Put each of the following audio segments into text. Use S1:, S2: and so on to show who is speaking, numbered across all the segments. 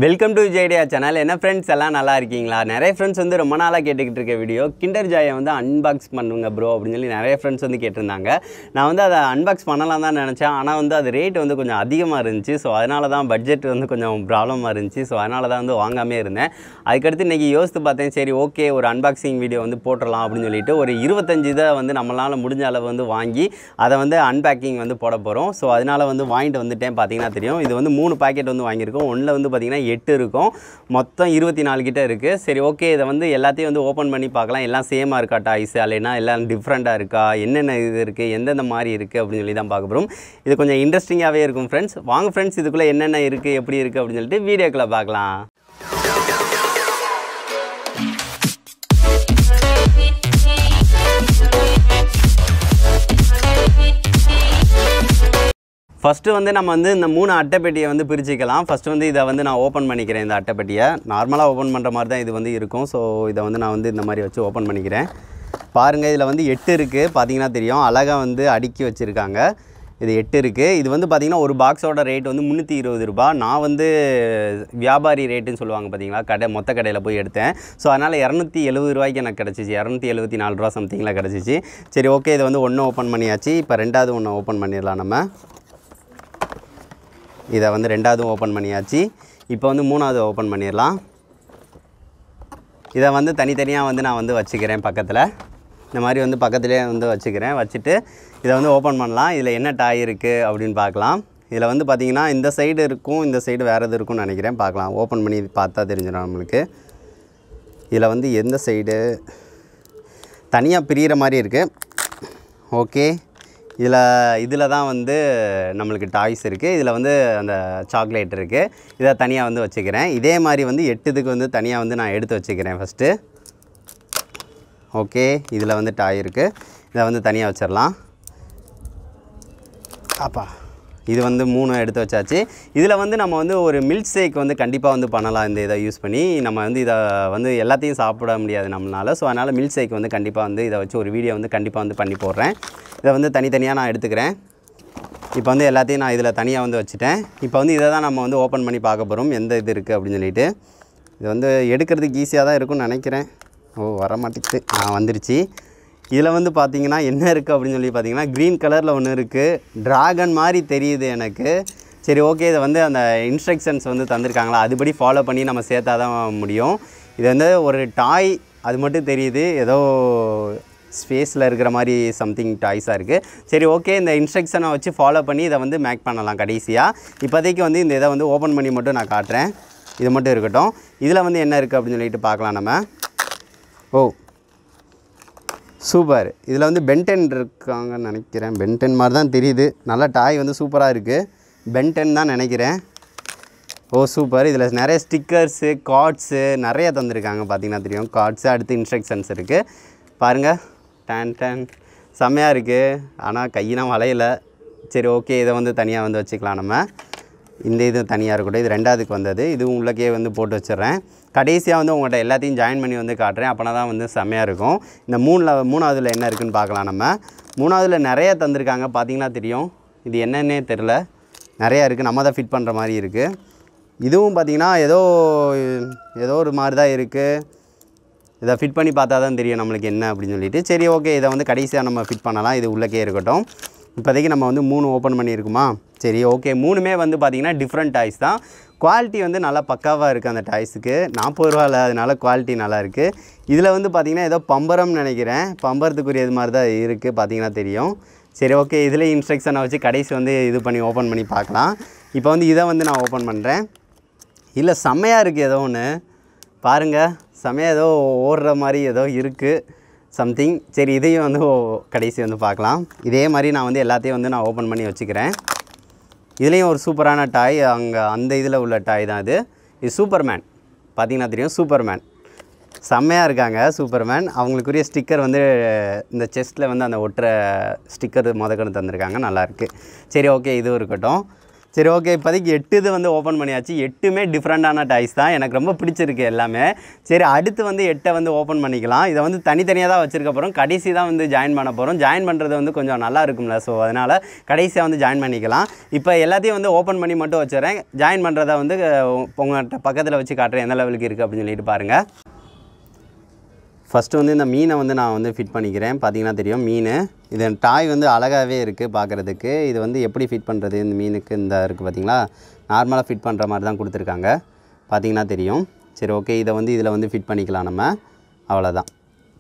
S1: Welcome to ஜேடியா channel. என்ன friends எல்லாம் நல்லா இருக்கீங்களா? நிறைய ஃப்ரெண்ட்ஸ் வந்து ரொம்ப நாளாக கேட்டுக்கிட்டு இருக்க வீடியோ கிண்டர் ஜாயை வந்து அன்பாக்ஸ் பண்ணுங்க ப்ரோ அப்படின்னு சொல்லி நிறைய ஃப்ரெண்ட்ஸ் வந்து கேட்டிருந்தாங்க. நான் வந்து அதை அன்பாக்ஸ் பண்ணலாம் தான் நினச்சேன். ஆனால் வந்து அது ரேட் வந்து கொஞ்சம் அதிகமாக இருந்துச்சு. ஸோ அதனால தான் பட்ஜெட் வந்து கொஞ்சம் ப்ராப்ளமாக இருந்துச்சு. ஸோ அதனால தான் வந்து வாங்காமே இருந்தேன். அதுக்கடுத்து இன்றைக்கி யோசித்து பார்த்தேன், சரி ஓகே ஒரு அன்பாக்சிங் வீடியோ வந்து போட்டுடலாம் அப்படின்னு சொல்லிட்டு ஒரு 25 இதை வந்து நம்மளால் முடிஞ்ச அளவு வந்து வாங்கி அதை வந்து அன்பேக்கிங் வந்து போட போகிறோம். ஸோ அதனால் வந்து வாங்கிட்டு வந்துட்டேன். பார்த்தீங்கன்னா தெரியும், இது வந்து 3 பாக்கெட் வந்து வாங்கியிருக்கோம். ஒன்றில் வந்து பார்த்திங்கன்னா 8 இருக்கும், மொத்தம் 24 கிட்ட இருக்குது. சரி ஓகே, இதை வந்து எல்லாத்தையும் வந்து ஓப்பன் பண்ணி பார்க்கலாம். எல்லாம் சேமாக இருக்கா டாய்ஸ், இல்லைன்னா எல்லாம் டிஃப்ரெண்ட்டாக இருக்கா, என்னென்ன இது இருக்குது, எந்தெந்த மாதிரி இருக்குது அப்படின்னு சொல்லி தான் பார்க்க போகிறோம். இது கொஞ்சம் இன்ட்ரெஸ்டிங்காகவே இருக்கும் ஃப்ரெண்ட்ஸ். வாங்க ஃப்ரெண்ட்ஸ், இதுக்குள்ளே என்னென்ன இருக்குது எப்படி இருக்குது அப்படின்னு சொல்லிட்டு வீடியோக்குள்ளே பார்க்கலாம். ஃபஸ்ட்டு வந்து நம்ம வந்து இந்த 3 அட்டைப்பெட்டியை வந்து பிரிச்சுக்கலாம். ஃபஸ்ட்டு வந்து இதை வந்து நான் ஓப்பன் பண்ணிக்கிறேன். இந்த அட்டைப்பெட்டியை நார்மலாக ஓப்பன் பண்ணுற மாதிரி தான் இது வந்து இருக்கும். ஸோ இதை வந்து நான் வந்து இந்த மாதிரி வச்சு ஓப்பன் பண்ணிக்கிறேன். பாருங்கள், இதில் வந்து 8 இருக்குது. பார்த்தீங்கன்னா தெரியும், அழகாக வந்து அடுக்கி வச்சுருக்காங்க. இது 8 இருக்குது. இது வந்து பார்த்திங்கன்னா ஒரு பாக்ஸோட ரேட் வந்து 320 ரூபா. நான் வந்து வியாபாரி ரேட்டுன்னு சொல்லுவாங்க பார்த்தீங்களா, மொத்த கடையில் போய் எடுத்தேன். ஸோ அதனால் 270 ரூபாய்க்கு எனக்கு கிடச்சிச்சு. 274 ரூபா சம்திங்கில் கிடச்சிச்சு. சரி ஓகே, இதை வந்து ஒன்று ஓப்பன் பண்ணியாச்சு. இப்போ ரெண்டாவது ஒன்று ஓப்பன் பண்ணிடலாம். நம்ம இதை வந்து ரெண்டாவதும் ஓப்பன் பண்ணியாச்சு. இப்போ வந்து மூணாவது ஓப்பன் பண்ணிடலாம். இதை வந்து தனித்தனியாக வந்து நான் வந்து வச்சுக்கிறேன் பக்கத்தில். இந்த மாதிரி வந்து பக்கத்துலேயே வந்து வச்சுக்கிறேன். வச்சுட்டு இதை வந்து ஓப்பன் பண்ணலாம். இதில் என்ன டாய் இருக்குது அப்படின்னு பார்க்கலாம். இதில் வந்து பார்த்திங்கன்னா இந்த சைடு இருக்கும், இந்த சைடு வேறு எது இருக்கும்னு நினைக்கிறேன். பார்க்கலாம், ஓப்பன் பண்ணி பார்த்தா தெரிஞ்சிடும் நம்மளுக்கு. இதில் வந்து எந்த சைடு தனியாக பிரிகிற மாதிரி இருக்குது. ஓகே, இதில் தான் வந்து நம்மளுக்கு டாய்ஸ் இருக்குது. இதில் வந்து அந்த சாக்லேட் இருக்குது. இதை தனியாக வந்து வச்சுக்கிறேன். இதே மாதிரி வந்து 8 வந்து தனியாக வந்து நான் எடுத்து வச்சுக்கிறேன் ஃபஸ்ட்டு. ஓகே, இதில் வந்து டாய் இருக்குது. இதை வந்து தனியாக வச்சிடலாம். அப்பா, இது வந்து 3 எடுத்து வச்சாச்சு. இதில் வந்து நம்ம வந்து ஒரு மில்க் ஷேக் வந்து கண்டிப்பாக வந்து பண்ணலாம். இந்த இதை யூஸ் பண்ணி நம்ம வந்து இதை வந்து எல்லாத்தையும் சாப்பிட முடியாது நம்மளால். ஸோ அதனால் மில்க் ஷேக் வந்து கண்டிப்பாக வந்து இதை வச்சு ஒரு வீடியோ வந்து கண்டிப்பாக வந்து பண்ணி போடுறேன். இதை வந்து தனித்தனியாக நான் எடுத்துக்கிறேன். இப்போ வந்து எல்லாத்தையும் நான் இதில் தனியாக வந்து வச்சுட்டேன். இப்போ வந்து இதை தான் நம்ம வந்து ஓப்பன் பண்ணி பார்க்க போகிறோம், எந்த இது இருக்குது அப்படின்னு சொல்லிட்டு. இது வந்து எடுக்கிறதுக்கு ஈஸியாக தான் இருக்கும்னு நினைக்கிறேன். வர மாட்டேங்குது. வந்துருச்சு. இதில் வந்து பார்த்திங்கன்னா என்ன இருக்குது அப்படின்னு சொல்லி பார்த்திங்கன்னா க்ரீன் கலரில் ஒன்று இருக்குது. ட்ராகன் மாதிரி தெரியுது எனக்கு. சரி ஓகே, இதை வந்து அந்த இன்ஸ்ட்ரக்ஷன்ஸ் வந்து தந்திருக்காங்களா, அதுபடி ஃபாலோ பண்ணி நம்ம சேர்த்தா தான் முடியும். இது வந்து ஒரு டாய் அது மட்டும் தெரியுது, ஏதோ ஸ்பேஸில் இருக்கிற மாதிரி சம்திங் டாய்ஸாக இருக்குது. சரி ஓகே, இந்த இன்ஸ்ட்ரக்ஷனை வச்சு ஃபாலோ பண்ணி இதை வந்து மேக் பண்ணலாம் கடைசியாக. இப்போதைக்கு வந்து இந்த இதை வந்து ஓப்பன் பண்ணி மட்டும் நான் காட்டுறேன். இது மட்டும் இருக்கட்டும். இதில் வந்து என்ன இருக்குது அப்படின்னு சொல்லிட்டு பார்க்கலாம் நம்ம. சூப்பர். இதில் வந்து பென்டென் இருக்காங்கன்னு நினைக்கிறேன். பென்டென் மாதிரி தான் தெரியுது. நல்லா டாய் வந்து சூப்பராக இருக்குது. பென்டென் தான் நினைக்கிறேன். சூப்பர். இதில் நிறைய ஸ்டிக்கர்ஸு, கார்ட்ஸு நிறைய தந்திருக்காங்க. பார்த்திங்கன்னா தெரியும், கார்ட்ஸு. அடுத்து இன்ஸ்ட்ரக்ஷன்ஸ் இருக்குது பாருங்கள். டன் செம்மையாக இருக்குது. ஆனால் கையினா வளையலை. சரி ஓகே, இதை வந்து தனியாக வந்து வச்சுக்கலாம் நம்ம. இந்த இது தனியாக இருக்கட்டும். இது ரெண்டாவதுக்கு வந்தது. இதுவும் உள்ளக்கே வந்து போட்டு வச்சிடுறேன். கடைசியாக வந்து உங்கள்கிட்ட எல்லாத்தையும் ஜாயின் பண்ணி வந்து காட்டுறேன். அப்போனா தான் வந்து செம்மையாக இருக்கும். இந்த மூணாவதுல என்ன இருக்குதுன்னு பார்க்கலாம் நம்ம. மூணாவதுல நிறைய தந்திருக்காங்க. பார்த்திங்கன்னா தெரியும், இது என்னன்னே தெரில, நிறையா இருக்குது. நம்ம தான் ஃபிட் பண்ணுற மாதிரி இருக்குது. இதுவும் பார்த்திங்கன்னா ஏதோ ஒரு மாதிரி தான் இருக்குது. இதை ஃபிட் பண்ணி பார்த்தா தான் தெரியும் நம்மளுக்கு என்ன அப்படின்னு சொல்லிட்டு. சரி ஓகே, இதை வந்து கடைசியாக நம்ம ஃபிட் பண்ணலாம். இது உள்ளக்கே இருக்கட்டும். இப்போதைக்கு நம்ம வந்து 3 ஓப்பன் பண்ணியிருக்குமா. சரி ஓகே, 3மே வந்து பார்த்திங்கன்னா டிஃப்ரெண்ட் டாய்ஸ் தான். குவாலிட்டி வந்து நல்லா பக்காவாக இருக்குது. அந்த டாய்ஸுக்கு 40 ரூபாவில், அதனால் குவாலிட்டி நல்லா இருக்குது. இதில் வந்து பார்த்திங்கன்னா ஏதோ பம்பரம்னு நினைக்கிறேன். பம்பரத்துக்குரியது மாதிரி தான் இருக்குது. பார்த்திங்கன்னா தெரியும். சரி ஓகே, இதில் இன்ஸ்ட்ரக்ஷனை வச்சு கடைசி வந்து இது பண்ணி ஓப்பன் பண்ணி பார்க்கலாம். இப்போ வந்து இதை வந்து நான் ஓப்பன் பண்ணுறேன். இல்லை, செம்மையாக இருக்குது. ஏதோ ஒன்று பாருங்கள், செம்மையாக ஏதோ ஓடுற மாதிரி ஏதோ இருக்குது சம்திங். சரி, இதையும் வந்து கடைசி வந்து பார்க்கலாம். இதே மாதிரி நான் வந்து எல்லாத்தையும் வந்து நான் ஓப்பன் பண்ணி வச்சுக்கிறேன். இதுலேயும் ஒரு சூப்பரான டாய், அந்த இதில் உள்ள டாய் தான் இது சூப்பர்மேன். பார்த்திங்கன்னா தெரியும், சூப்பர்மேன் செம்மையாக இருக்காங்க. சூப்பர்மேன் அவங்களுக்குரிய ஸ்டிக்கர் வந்து இந்த செஸ்ட்டில் வந்து அந்த ஒட்டுற ஸ்டிக்கர் முதக்கொண்டு தந்திருக்காங்க. நல்லாயிருக்கு. சரி ஓகே, இதுவும் இருக்கட்டும். சரி ஓகே, இப்போதைக்கு 8 இது வந்து ஓப்பன் பண்ணியாச்சு. 8மே டிஃப்ரெண்ட்டான டாய்ஸ் தான், எனக்கு ரொம்ப பிடிச்சிருக்கு எல்லாமே. சரி, அடுத்து வந்து 8 வந்து ஓப்பன் பண்ணிக்கலாம். இதை வந்து தனித்தனியாக தான் வச்சுருக்க போகிறோம். கடைசி தான் வந்து ஜாயின் பண்ண போகிறோம். ஜாயின் பண்ணுறது வந்து கொஞ்சம் நல்லா இருக்கும்ல, ஸோ அதனால் கடைசியாக வந்து ஜாயின் பண்ணிக்கலாம். இப்போ எல்லாத்தையும் வந்து ஓப்பன் பண்ணி மட்டும் வச்சுறேன். ஜாயின் பண்ணுறதை வந்து உங்கள்கிட்ட பக்கத்தில் வச்சு காட்டுறேன் எந்த லெவலுக்கு இருக்குது அப்படின்னு சொல்லிட்டு பாருங்கள். ஃபஸ்ட்டு வந்து இந்த மீனை வந்து நான் வந்து ஃபிட் பண்ணிக்கிறேன். பார்த்தீங்கன்னா தெரியும் மீன். இது டாய் வந்து அழகாகவே இருக்குது பார்க்குறதுக்கு. இது வந்து எப்படி ஃபிட் பண்ணுறது இந்த மீனுக்கு இந்த இருக்குது பார்த்தீங்களா, நார்மலாக ஃபிட் பண்ணுற மாதிரி தான் கொடுத்துருக்காங்க. பார்த்தீங்கன்னா தெரியும். சரி ஓகே, இதை வந்து இதில் வந்து ஃபிட் பண்ணிக்கலாம் நம்ம. அவ்வளோதான்.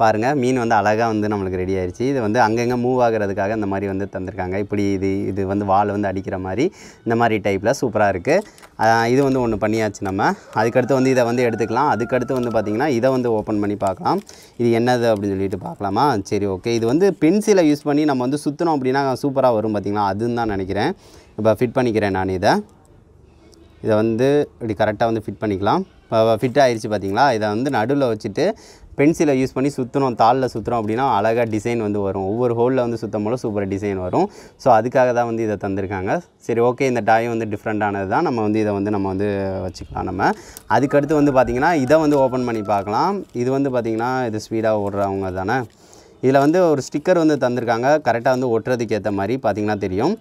S1: பாருங்கள், மீன் வந்து அழகாக வந்து நம்மளுக்கு ரெடி ஆயிடுச்சு. இது வந்து அங்கங்கே மூவ் ஆகிறதுக்காக இந்த மாதிரி வந்து தந்திருக்காங்க. இப்படி இது வந்து வால் வந்து அடிக்கிற மாதிரி இந்த மாதிரி டைப்பில் சூப்பராக இருக்குது. இது வந்து ஒன்று பண்ணியாச்சு நம்ம. அதுக்கடுத்து வந்து இதை வந்து எடுத்துக்கலாம். அதுக்கடுத்து வந்து பார்த்திங்கன்னா இதை வந்து ஓப்பன் பண்ணி பார்க்கலாம். இது என்னது அப்படின்னு சொல்லிட்டு பார்க்கலாமா? சரி ஓகே, இது வந்து பென்சிலை யூஸ் பண்ணி நம்ம வந்து சுற்றினோம் அப்படின்னா சூப்பராக வரும் பார்த்திங்களா, அதுன்னு தான் நினைக்கிறேன். இப்போ ஃபிட் பண்ணிக்கிறேன் நான் இதை வந்து இப்படி கரெக்டாக வந்து ஃபிட் பண்ணிக்கலாம். இப்போ ஃபிட் ஆகிடுச்சு பார்த்திங்களா. இதை வந்து நடுவில் வச்சுட்டு பென்சிலை யூஸ் பண்ணி சுற்றணும், தாளில் சுற்றுறோம் அப்படின்னா அழகாக டிசைன் வந்து வரும். ஒவ்வொரு ஹோலில் வந்து சுற்றும் போல சூப்பர் டிசைன் வரும். ஸோ அதுக்காக தான் வந்து இதை தந்திருக்காங்க. சரி ஓகே, இந்த டாயும் வந்து டிஃப்ரெண்ட்டானது தான். நம்ம வந்து இதை வந்து வச்சுக்கலாம் நம்ம. அதுக்கடுத்து வந்து பார்த்திங்கன்னா இதை வந்து ஓப்பன் பண்ணி பார்க்கலாம். இது வந்து பார்த்திங்கன்னா இது ஸ்பீடாக ஓடுறவங்க தானே. இதில் வந்து ஒரு ஸ்டிக்கர் வந்து தந்திருக்காங்க, கரெக்டாக வந்து ஒட்டுறதுக்கு ஏற்ற மாதிரி. பார்த்திங்கன்னா தெரியும்,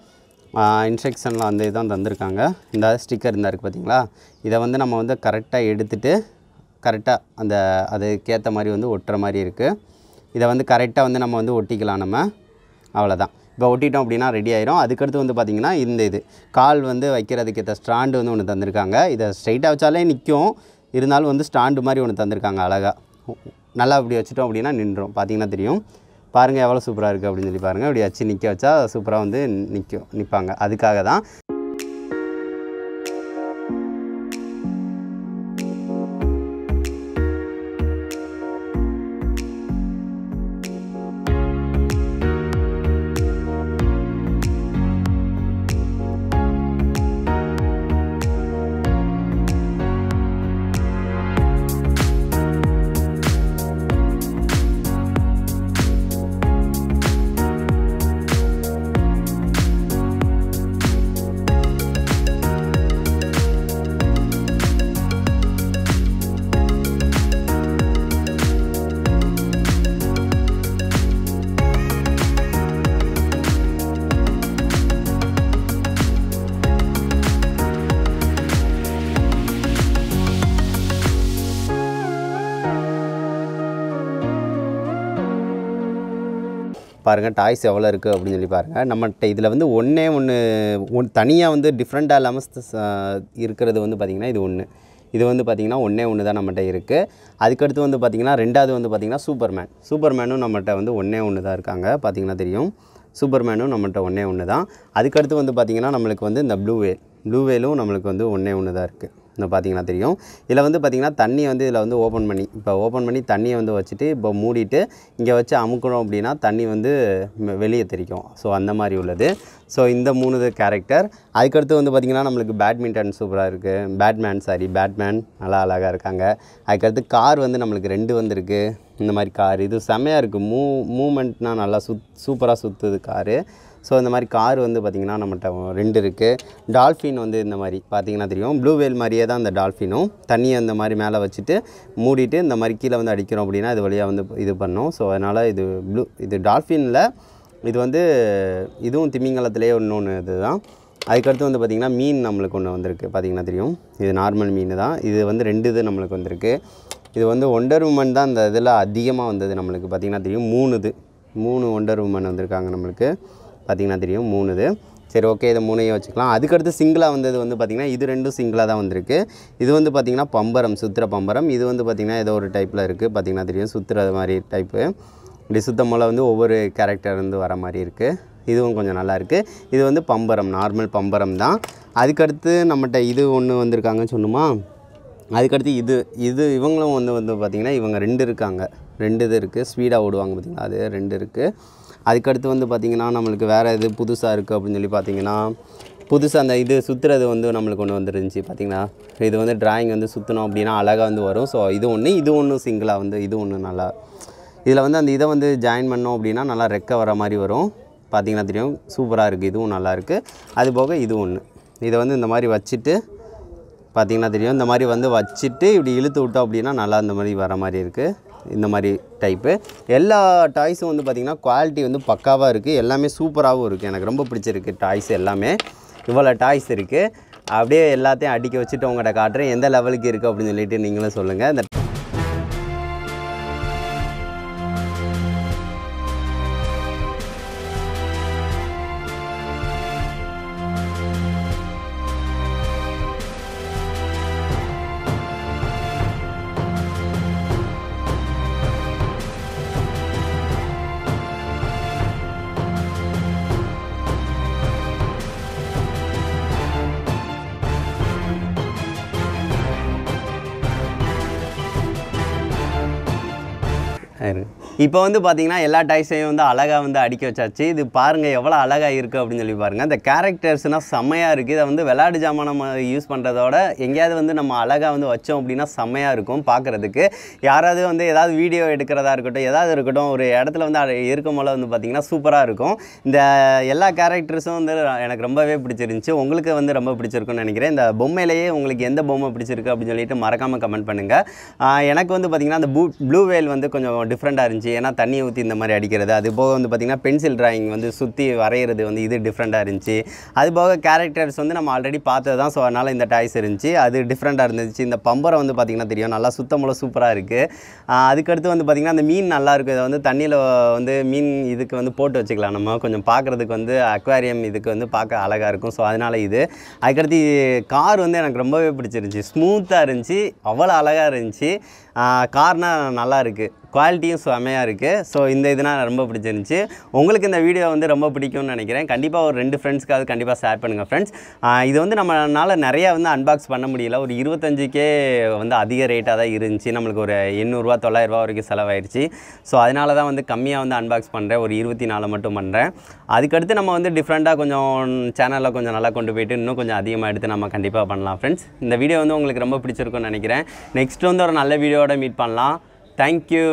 S1: இன்ஸ்ட்ரக்ஷனில் வந்து இதான் தந்திருக்காங்க. இந்த ஸ்டிக்கர் இருந்தால் இருக்குது பார்த்திங்களா, இதை வந்து நம்ம வந்து கரெக்டாக எடுத்துகிட்டு கரெக்டாக அதுக்கேற்ற மாதிரி வந்து ஒட்டுற மாதிரி இருக்குது. இதை வந்து கரெக்டாக வந்து நம்ம வந்து ஒட்டிக்கலாம் நம்ம. அவ்வளோதான். இப்போ ஒட்டிட்டோம் அப்படின்னா ரெடி ஆயிரும். அதுக்கடுத்து வந்து பார்த்திங்கன்னா இது கால் வந்து வைக்கிறதுக்கு ஏற்ற ஸ்டாண்டு வந்து ஒன்று தந்திருக்காங்க. இதை ஸ்ட்ரைட்டாக வச்சாலே நிற்கும், இருந்தாலும் வந்து ஸ்டாண்டு மாதிரி ஒன்று தந்திருக்காங்க அழகாக. நல்லா இப்படி வச்சுட்டோம் அப்படின்னா நின்றோம். பார்த்திங்கன்னா தெரியும். பாருங்கள் எவ்வளோ சூப்பராக இருக்குது அப்படின்னு சொல்லி பாருங்கள். இப்படி வச்சு நிற்க வச்சா சூப்பராக வந்து நிற்பாங்க. அதுக்காக தான். பாருங்கள் டாய்ஸ் எவ்வளோ இருக்குது அப்படின்னு சொல்லி பாருங்கள். நம்மகிட்ட இதில் வந்து ஒன்று தனியாக வந்து டிஃப்ரெண்ட்டாக இல்லாமல் இருக்கிறது வந்து பார்த்திங்கன்னா இது வந்து பார்த்திங்கன்னா ஒன்று தான் நம்மகிட்ட இருக்குது. அதுக்கடுத்து வந்து பார்த்திங்கன்னா ரெண்டாவது வந்து பார்த்திங்கன்னா சூப்பர்மேனும் நம்மகிட்ட வந்து ஒன்று தான் இருக்காங்க. பார்த்திங்கன்னா தெரியும், சூப்பர்மேனும் நம்மகிட்ட ஒன்று தான். அதுக்கடுத்து வந்து பார்த்திங்கன்னா நம்மளுக்கு வந்து இந்த ப்ளூ வேலும் நம்மளுக்கு வந்து ஒன்று தான் இருக்குது. இன்னும் பார்த்திங்கன்னா தெரியும். இதில் வந்து பார்த்திங்கன்னா தண்ணி வந்து இதில் வந்து ஓப்பன் பண்ணி தண்ணியை வந்து வச்சுட்டு இப்போ மூடிட்டு இங்கே வச்சு அமுக்கணும் அப்படின்னா தண்ணி வந்து வெளியே தெரிக்கும். ஸோ அந்த மாதிரி உள்ளது. ஸோ இந்த 3 கேரக்டர். அதுக்கடுத்து வந்து பார்த்திங்கன்னா நம்மளுக்கு பேட்மிண்டன் சூப்பராக இருக்குது. பேட்மேன் நல்லா அழகாக இருக்காங்க. அதுக்கடுத்து கார் வந்து நம்மளுக்கு 2 வந்துருக்கு. இந்த மாதிரி கார் இது செம்மையாக இருக்குது. மூமெண்ட்னால் நல்லா சூப்பராக சுற்றுது காரு. ஸோ இந்த மாதிரி கார் வந்து பார்த்திங்கன்னா நம்மகிட்ட 2 இருக்குது. டால்ஃபின் வந்து இந்த மாதிரி பார்த்திங்கன்னா தெரியும், ப்ளூ வேல் மாதிரியே தான் இந்த டால்ஃபினும். தண்ணியை இந்த மாதிரி மேலே வச்சுட்டு மூடிட்டு இந்த மாதிரி கீழே வந்து அடிக்கிறோம் அப்படின்னா இது வழியாக வந்து இது பண்ணோம். ஸோ அதனால் இது டால்ஃபினில் இது வந்து இதுவும் திமிங்கலத்திலே இன்னொன்று இதுதான். அதுக்கடுத்து வந்து பார்த்திங்கன்னா மீன் நம்மளுக்கு ஒன்று வந்திருக்கு. பார்த்திங்கன்னா தெரியும், இது நார்மல் மீன் தான். இது வந்து 2 இது நம்மளுக்கு வந்திருக்கு. இது வந்து ஒண்டர் உமன் தான் இந்த இதில் அதிகமாக வந்தது நம்மளுக்கு. பார்த்திங்கன்னா தெரியும் 3 ஒண்டர் உமன் வந்திருக்காங்க நம்மளுக்கு. பார்த்திங்கன்னா தெரியும் 3 இது. சரி ஓகே, இதை 3ஐயும் வச்சுக்கலாம். அதுக்கடுத்து சிங்கிளாக வந்தது வந்து பார்த்திங்கன்னா இது 2 சிங்கிளாக தான் வந்திருக்கு. இது வந்து பார்த்திங்கன்னா சுற்றுற பம்பரம். இது வந்து பார்த்திங்கன்னா ஏதோ ஒரு டைப்பில் இருக்குது. பார்த்திங்கன்னா தெரியும், சுற்றுற மாதிரி டைப்பு. இப்படி சுத்தம் போல் வந்து ஒவ்வொரு கேரக்டர் வந்து வர மாதிரி இருக்குது. இதுவும் கொஞ்சம் நல்லாயிருக்கு. இது வந்து நார்மல் பம்பரம் தான். அதுக்கடுத்து நம்மகிட்ட இது ஒன்று வந்திருக்காங்கன்னு சொன்னுமா. அதுக்கடுத்து இவங்களும் வந்து பார்த்திங்கன்னா இவங்க 2 இருக்காங்க. 2 இது இருக்குது. ஸ்பீடாக ஓடுவாங்க பார்த்திங்களா, அது 2 இருக்குது. அதுக்கடுத்து வந்து பார்த்திங்கன்னா நம்மளுக்கு வேறு இது புதுசாக இருக்குது அப்படின்னு சொல்லி பார்த்திங்கன்னா புதுசாக அந்த இது சுற்றுறது வந்து நம்மளுக்கு ஒன்று வந்துருந்துச்சு. பார்த்திங்கன்னா இது வந்து டிராயிங் வந்து சுற்றணும் அப்படின்னா அழகாக வந்து வரும். ஸோ இது ஒன்று சிங்கிளாக வந்து இது ஒன்று நல்லா இதில் வந்து அந்த இதை வந்து ஜாயின் பண்ணோம் அப்படின்னா நல்லா ரெக்க வர மாதிரி வரும். பார்த்திங்கன்னா தெரியும், சூப்பராக இருக்குது. இதுவும் நல்லாயிருக்கு. அது போக இது ஒன்று இதை வந்து இந்த மாதிரி வச்சுட்டு பார்த்திங்கன்னா தெரியும். இந்த மாதிரி வந்து வச்சுட்டு இப்படி இழுத்து விட்டோம் அப்படின்னா நல்லா இந்த மாதிரி வர மாதிரி இருக்குது. இந்த மாதிரி டைப்பு எல்லா டாய்ஸும் வந்து பார்த்திங்கன்னா குவாலிட்டி வந்து பக்காவாக இருக்குது. எல்லாமே சூப்பராகவும் இருக்குது. எனக்கு ரொம்ப பிடிச்சிருக்கு டாய்ஸ் எல்லாமே. இவ்வளோ டாய்ஸ் இருக்குது. அப்படியே எல்லாத்தையும் அடிக்க வச்சுட்டு உங்கள்கிட்ட காட்டுறேன் எந்த லெவலுக்கு இருக்குது அப்படின்னு சொல்லிட்டு நீங்களும் சொல்லுங்கள். இந்த இப்போ வந்து பார்த்திங்கன்னா எல்லா டாய்ஸையும் வந்து அழகாக வந்து அடிக்க வச்சாச்சு. இது பாருங்கள் எவ்வளோ அழகாக இருக்குது அப்படின்னு சொல்லி பாருங்கள். இந்த கேரக்டர்ஸ்னால் செம்மையாக இருக்குது. இதை வந்து விளையாட்டு ஜாமான் நம்ம யூஸ் பண்ணுறதோட எங்கேயாவது வந்து நம்ம அழகாக வந்து வச்சோம் அப்படின்னா செம்மையாக இருக்கும் பார்க்குறதுக்கு. யாராவது வந்து ஏதாவது வீடியோ எடுக்கிறதா இருக்கட்டும், ஏதாவது இருக்கட்டும், ஒரு இடத்துல வந்து இருக்கும் போல வந்து பார்த்திங்கன்னா சூப்பராக இருக்கும். இந்த எல்லா கேரக்டர்ஸும் வந்து எனக்கு ரொம்பவே பிடிச்சிருந்துச்சி. உங்களுக்கு வந்து ரொம்ப பிடிச்சிருக்குன்னு நினைக்கிறேன். இந்த பொம்மையிலேயே உங்களுக்கு எந்த பொம்மை பிடிச்சிருக்கு அப்படின்னு சொல்லிட்டு மறக்காமல் கமெண்ட் பண்ணுங்கள். எனக்கு வந்து பார்த்திங்கன்னா அந்த ப்ளூ வேல் வந்து கொஞ்சம் டிஃப்ரெண்ட்டாக இருந்துச்சு. ஏன்னா தண்ணியை ஊற்றி இந்த மாதிரி அடிக்கிறது. அது போக வந்து பார்த்திங்கன்னா பென்சில் ட்ராயிங் வந்து சுற்றி வரைகிறது வந்து இது டிஃப்ரெண்ட்டாக இருந்துச்சு. அது போக கேரக்டர்ஸ் வந்து நம்ம ஆல்ரெடி பார்த்தது தான். ஸோ அதனால் இந்த டாய்ஸ் இருந்துச்சு. அது டிஃப்ரெண்ட்டாக இருந்துச்சு. இந்த பம்பரை வந்து பார்த்திங்கன்னா தெரியும் நல்லா சுத்தமுள்ள சூப்பராக இருக்குது. அதுக்கடுத்து வந்து பார்த்திங்கன்னா அந்த மீன் நல்லா இருக்குது. இதை வந்து தண்ணியில் வந்து மீன் இதுக்கு வந்து போட்டு வச்சுக்கலாம். நம்ம கொஞ்சம் பார்க்குறதுக்கு வந்து அக்வாரியம் இதுக்கு வந்து பார்க்க அழகாக இருக்கும். ஸோ அதனால் இது. அதுக்கடுத்து கார் வந்து எனக்கு ரொம்பவே பிடிச்சிருந்துச்சி. ஸ்மூத்தாக இருந்துச்சு. அவ்வளோ அழகாக இருந்துச்சு. கார்னால் நல்லா இருக்குது. குவாலிட்டியும் செம்மையாக இருக்குது. ஸோ இந்த இதனால் ரொம்ப பிடிச்சிருந்துச்சி. உங்களுக்கு இந்த வீடியோ வந்து ரொம்ப பிடிக்கும்னு நினைக்கிறேன். கண்டிப்பாக ஒரு 2 ஃப்ரெண்ட்ஸ்க்காவது கண்டிப்பாக ஷேர் பண்ணுங்கள் ஃப்ரெண்ட்ஸ். இது வந்து நம்மளால் நிறையா வந்து அன்பாக்ஸ் பண்ண முடியல. ஒரு 25K வந்து அதிக ரேட்டாக தான் இருந்துச்சு. நம்மளுக்கு ஒரு 800 900 வரைக்கும் செலவாயிடுச்சு. ஸோ அதனால தான் வந்து கம்மியாக வந்து அன்பாக்ஸ் பண்ணுறேன். ஒரு 24 மட்டும் பண்ணுறேன். அதுக்கடுத்து நம்ம வந்து டிஃப்ரெண்ட்டாக கொஞ்சம் சேனலில் கொஞ்சம் நல்லா கொண்டு போய்ட்டு இன்னும் கொஞ்சம் அதிகமாக எடுத்து நம்ம கண்டிப்பாக பண்ணலாம் ஃப்ரெண்ட்ஸ். இந்த வீடியோ வந்து உங்களுக்கு ரொம்ப பிடிச்சிருக்குன்னு நினைக்கிறேன். நெக்ஸ்ட் வந்து ஒரு நல்ல வீடியோவோட மீட் பண்ணலாம். தேங்க்யூ.